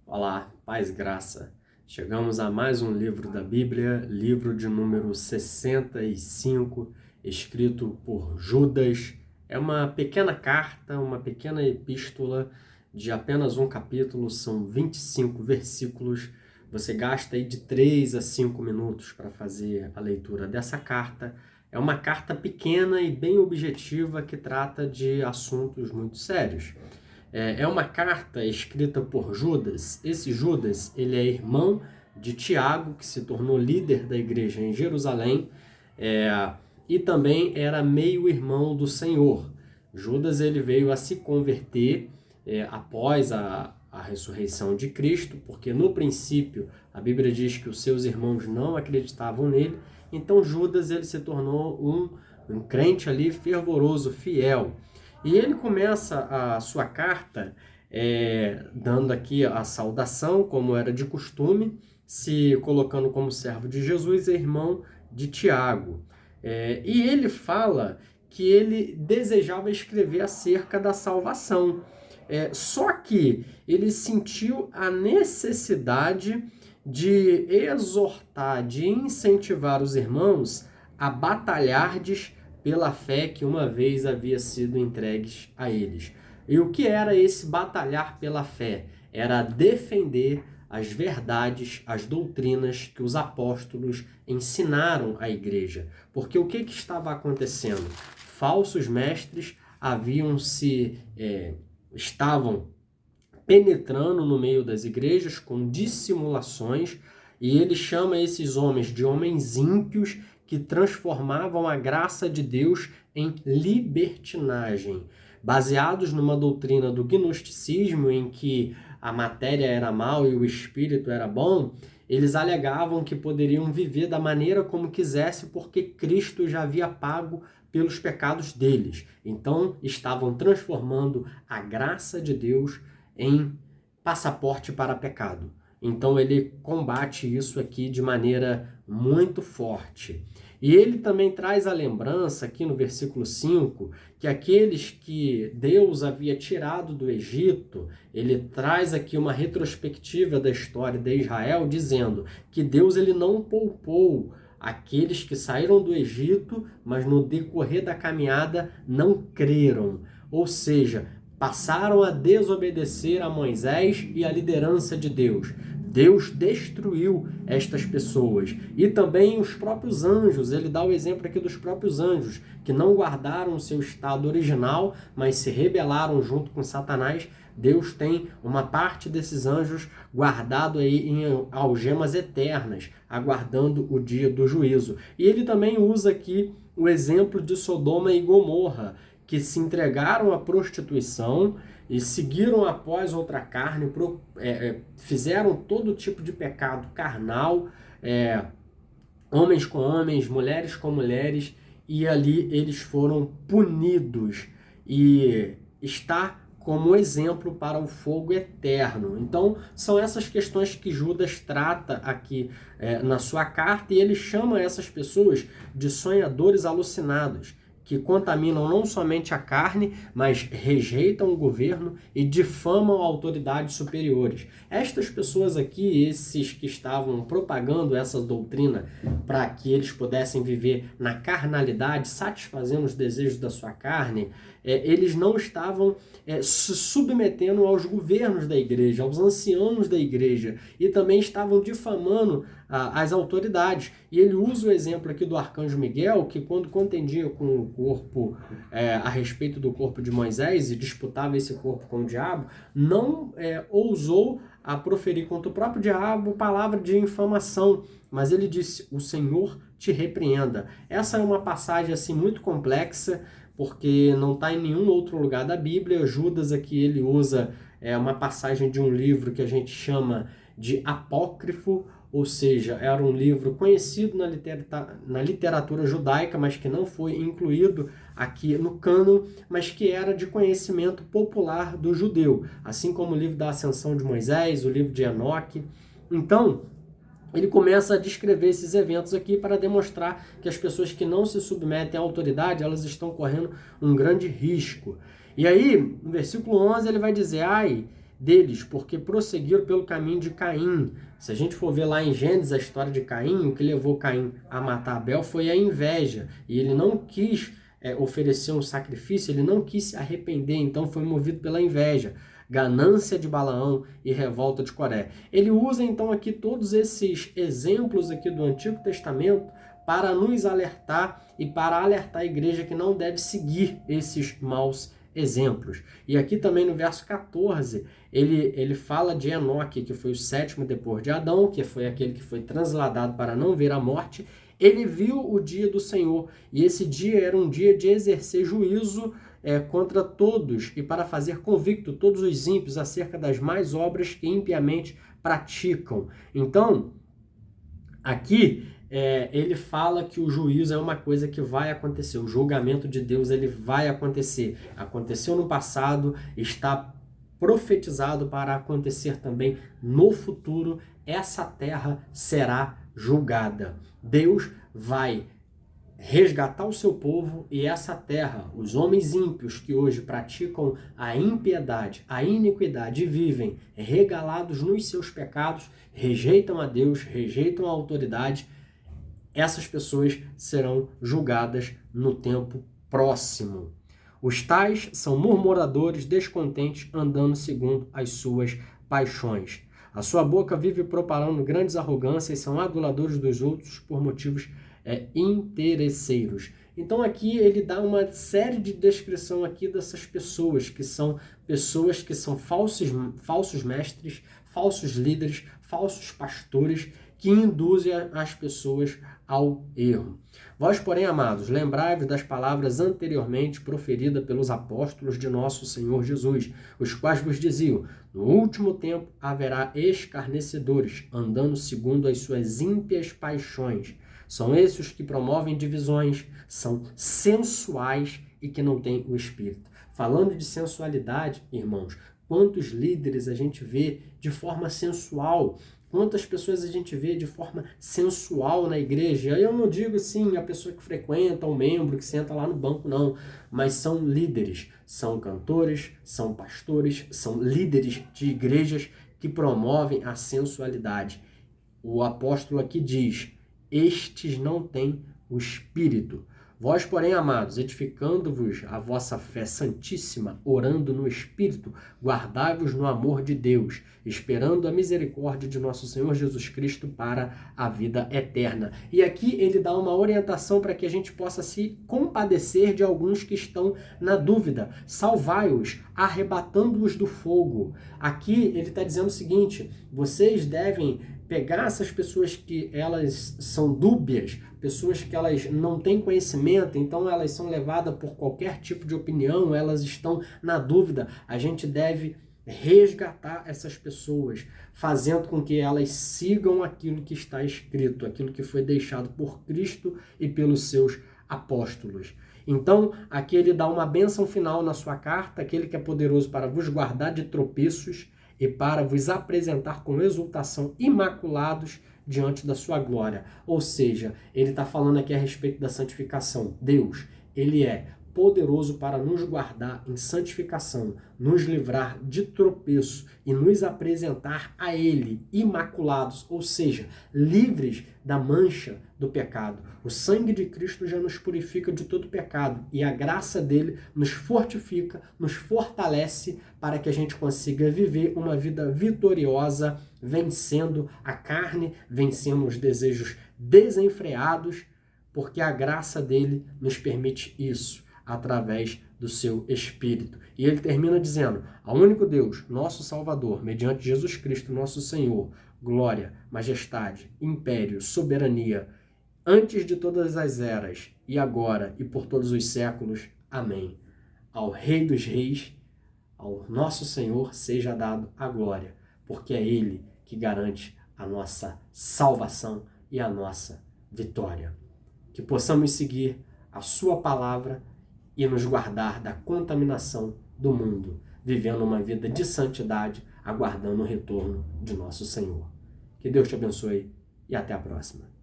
Olá, paz e graça. Chegamos a mais um livro da Bíblia, livro de número 65, escrito por Judas. É uma pequena carta, uma pequena epístola de apenas um capítulo, são 25 versículos. Você gasta aí de 3 a 5 minutos para fazer a leitura dessa carta. É uma carta pequena e bem objetiva que trata de assuntos muito sérios. É uma carta escrita por Judas. Esse Judas, ele é irmão de Tiago, que se tornou líder da igreja em Jerusalém, e também era meio-irmão do Senhor. Judas, ele veio a se converter após a ressurreição de Cristo, porque no princípio a Bíblia diz que os seus irmãos não acreditavam nele. Então Judas, ele se tornou um crente ali fervoroso, fiel. E ele começa a sua carta dando aqui a saudação, como era de costume, se colocando como servo de Jesus e irmão de Tiago. E ele fala que ele desejava escrever acerca da salvação. Só que ele sentiu a necessidade de exortar, de incentivar os irmãos a batalhardes pela fé que uma vez havia sido entregues a eles. E o que era esse batalhar pela fé? Era defender as verdades, as doutrinas que os apóstolos ensinaram à igreja. Porque o que estava acontecendo? Falsos mestres estavam penetrando no meio das igrejas com dissimulações, e ele chama esses homens de homens ímpios que transformavam a graça de Deus em libertinagem, baseados numa doutrina do gnosticismo, em que a matéria era mal e o espírito era bom. Eles alegavam que poderiam viver da maneira como quisesse porque Cristo já havia pago pelos pecados deles. Então, estavam transformando a graça de Deus em passaporte para pecado. Então ele combate isso aqui de maneira muito forte. E ele também traz a lembrança aqui no versículo 5, que aqueles que Deus havia tirado do Egito, ele traz aqui uma retrospectiva da história de Israel, dizendo que Deus ele não poupou aqueles que saíram do Egito, mas no decorrer da caminhada não creram. Ou seja, passaram a desobedecer a Moisés e a liderança de Deus. Deus destruiu estas pessoas. E também os próprios anjos, ele dá o exemplo aqui dos próprios anjos, que não guardaram o seu estado original, mas se rebelaram junto com Satanás. Deus tem uma parte desses anjos guardado aí em algemas eternas, aguardando o dia do juízo. E ele também usa aqui o exemplo de Sodoma e Gomorra, que se entregaram à prostituição e seguiram após outra carne, fizeram todo tipo de pecado carnal, homens com homens, mulheres com mulheres, e ali eles foram punidos e está como exemplo para o fogo eterno. Então, são essas questões que Judas trata aqui na sua carta, e ele chama essas pessoas de sonhadores alucinados, que contaminam não somente a carne, mas rejeitam o governo e difamam autoridades superiores. Estas pessoas aqui, esses que estavam propagando essa doutrina para que eles pudessem viver na carnalidade, satisfazendo os desejos da sua carne, eles não estavam se submetendo aos governos da igreja, aos anciãos da igreja, e também estavam difamando as autoridades. E ele usa o exemplo aqui do arcanjo Miguel, que quando contendia com o corpo, a respeito do corpo de Moisés, e disputava esse corpo com o diabo, não ousou a proferir contra o próprio diabo palavra de infamação, mas ele disse: o Senhor te repreenda. Essa é uma passagem assim muito complexa, porque não está em nenhum outro lugar da Bíblia. Judas aqui ele usa uma passagem de um livro que a gente chama de apócrifo, ou seja, era um livro conhecido na literatura judaica, mas que não foi incluído aqui no cânon, mas que era de conhecimento popular do judeu, assim como o livro da Ascensão de Moisés, o livro de Enoque. Então, ele começa a descrever esses eventos aqui para demonstrar que as pessoas que não se submetem à autoridade, elas estão correndo um grande risco. E aí, no versículo 11, ele vai dizer: ai, deles, porque prosseguiram pelo caminho de Caim. Se a gente for ver lá em Gênesis a história de Caim, o que levou Caim a matar Abel foi a inveja, e ele não quis oferecer um sacrifício, ele não quis se arrepender, então foi movido pela inveja, ganância de Balaão e revolta de Coré. Ele usa então aqui todos esses exemplos aqui do Antigo Testamento para nos alertar e para alertar a igreja que não deve seguir esses maus exemplos. E aqui também no verso 14, ele fala de Enoque, que foi o sétimo depois de Adão, que foi aquele que foi transladado para não ver a morte. Ele viu o dia do Senhor, e esse dia era um dia de exercer juízo contra todos e para fazer convicto todos os ímpios acerca das más obras que impiamente praticam. Então, aqui ele fala que o juízo é uma coisa que vai acontecer, o julgamento de Deus ele vai acontecer. Aconteceu no passado, está profetizado para acontecer também no futuro. Essa terra será julgada. Deus vai resgatar o seu povo, e essa terra, os homens ímpios que hoje praticam a impiedade, a iniquidade e vivem regalados nos seus pecados, rejeitam a Deus, rejeitam a autoridade, essas pessoas serão julgadas no tempo próximo. Os tais são murmuradores, descontentes, andando segundo as suas paixões. A sua boca vive propalando grandes arrogâncias, são aduladores dos outros por motivos interesseiros. Então aqui ele dá uma série de descrição aqui dessas pessoas que são falsos mestres, falsos líderes, falsos pastores, que induzem as pessoas ao erro. Vós, porém, amados, lembrai-vos das palavras anteriormente proferidas pelos apóstolos de nosso Senhor Jesus, os quais vos diziam: no último tempo haverá escarnecedores, andando segundo as suas ímpias paixões. São esses os que promovem divisões, são sensuais e que não têm o Espírito. Falando de sensualidade, irmãos, quantos líderes a gente vê de forma sensual, quantas pessoas a gente vê de forma sensual na igreja. Eu não digo assim a pessoa que frequenta, um membro que senta lá no banco, não, mas são líderes, são cantores, são pastores, são líderes de igrejas que promovem a sensualidade. O apóstolo aqui diz: estes não têm o Espírito. Vós, porém, amados, edificando-vos a vossa fé santíssima, orando no Espírito, guardai-vos no amor de Deus, esperando a misericórdia de nosso Senhor Jesus Cristo para a vida eterna. E aqui ele dá uma orientação para que a gente possa se compadecer de alguns que estão na dúvida. Salvai-os, arrebatando-os do fogo. Aqui ele está dizendo o seguinte: vocês devem pegar essas pessoas que elas são dúbias, pessoas que elas não têm conhecimento, então elas são levadas por qualquer tipo de opinião, elas estão na dúvida. A gente deve resgatar essas pessoas, fazendo com que elas sigam aquilo que está escrito, aquilo que foi deixado por Cristo e pelos seus apóstolos. Então, aqui ele dá uma bênção final na sua carta, aquele que é poderoso para vos guardar de tropeços e para vos apresentar com exultação imaculados diante da sua glória. Ou seja, ele está falando aqui a respeito da santificação. Deus, ele é poderoso para nos guardar em santificação, nos livrar de tropeço e nos apresentar a ele imaculados, ou seja, livres da mancha do pecado. O sangue de Cristo já nos purifica de todo pecado e a graça dele nos fortifica, nos fortalece para que a gente consiga viver uma vida vitoriosa, vencendo a carne, vencendo os desejos desenfreados, porque a graça dele nos permite isso, através do seu Espírito. E ele termina dizendo: ao único Deus, nosso Salvador, mediante Jesus Cristo, nosso Senhor, glória, majestade, império, soberania, antes de todas as eras, e agora e por todos os séculos. Amém. Ao Rei dos Reis, ao nosso Senhor, seja dado a glória, porque é Ele que garante a nossa salvação e a nossa vitória. Que possamos seguir a sua palavra e nos guardar da contaminação do mundo, vivendo uma vida de santidade, aguardando o retorno de nosso Senhor. Que Deus te abençoe e até a próxima.